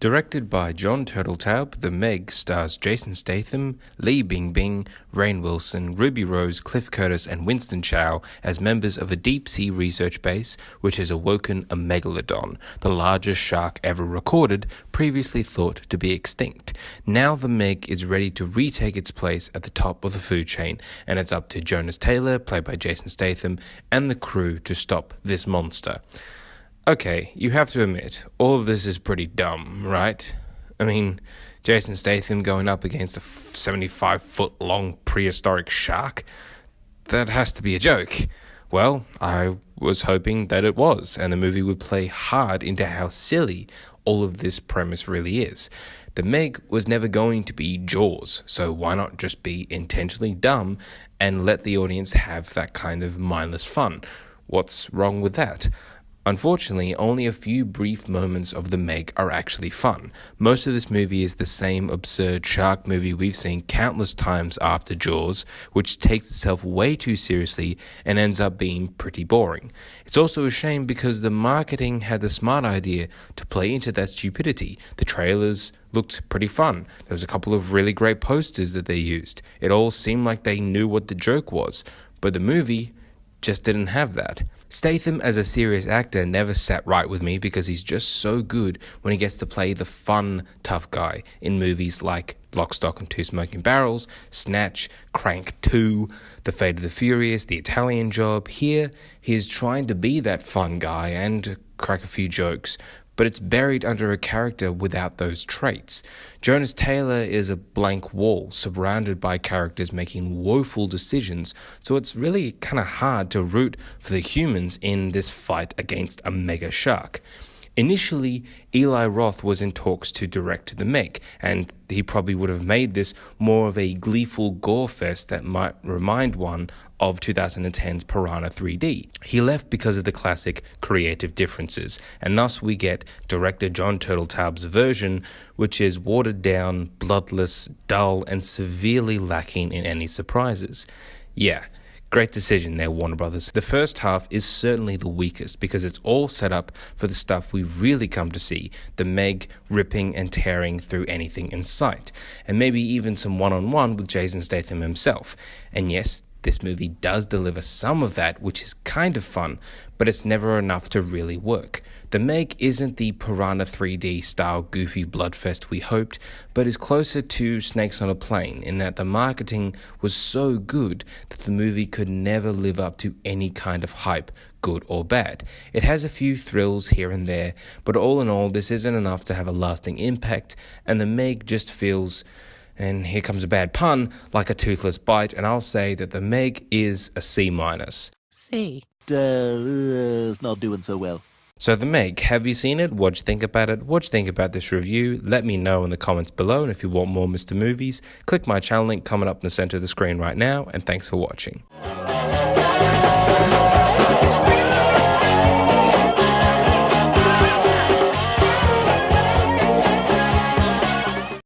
Directed by John Turteltaub, The Meg stars Jason Statham, Lee Bingbing, Rainn Wilson, Ruby Rose, Cliff Curtis, and Winston Chow as members of a deep-sea research base which has awoken a megalodon, the largest shark ever recorded, previously thought to be extinct. Now the Meg is ready to retake its place at the top of the food chain, and it's up to Jonas Taylor, played by Jason Statham, and the crew to stop this monster. Okay, you have to admit, all of this is pretty dumb, right? I mean, Jason Statham going up against a 75-foot-long prehistoric shark? That has to be a joke. Well, I was hoping that it was, and the movie would play hard into how silly all of this premise really is. The Meg was never going to be Jaws, so why not just be intentionally dumb and let the audience have that kind of mindless fun? What's wrong with that? Unfortunately, only a few brief moments of The Meg are actually fun. Most of this movie is the same absurd shark movie we've seen countless times after Jaws, which takes itself way too seriously and ends up being pretty boring. It's also a shame because the marketing had the smart idea to play into that stupidity. The trailers looked pretty fun. There was a couple of really great posters that they used. It all seemed like they knew what the joke was, but the movie just didn't have that. Statham as a serious actor never sat right with me because he's just so good when he gets to play the fun, tough guy in movies like Lock, Stock and Two Smoking Barrels, Snatch, Crank 2, The Fate of the Furious, The Italian Job. Here, he's trying to be that fun guy and crack a few jokes, but it's buried under a character without those traits. Jonas Taylor is a blank wall, surrounded by characters making woeful decisions, so it's really kind of hard to root for the humans in this fight against a mega shark. Initially, Eli Roth was in talks to direct The Meg, and he probably would have made this more of a gleeful gore fest that might remind one of 2010's Piranha 3D. He left because of the classic creative differences, and thus we get director John Turteltaub's version, which is watered down, bloodless, dull, and severely lacking in any surprises. Yeah. Great decision there, Warner Brothers. The first half is certainly the weakest because it's all set up for the stuff we've really come to see, the Meg ripping and tearing through anything in sight, and maybe even some one-on-one with Jason Statham himself. And yes, this movie does deliver some of that, which is kind of fun, but it's never enough to really work. The Meg isn't the Piranha 3D style goofy bloodfest we hoped, but is closer to Snakes on a Plane in that the marketing was so good that the movie could never live up to any kind of hype, good or bad. It has a few thrills here and there, but all in all, this isn't enough to have a lasting impact, and the Meg just feels, and here comes a bad pun, like a toothless bite, and I'll say that the Meg is a C-. C. It's not doing so well. So The Meg, have you seen it? What'd you think about it? What'd you think about this review? Let me know in the comments below, and if you want more Mr. Movies, click my channel link coming up in the center of the screen right now, and thanks for watching.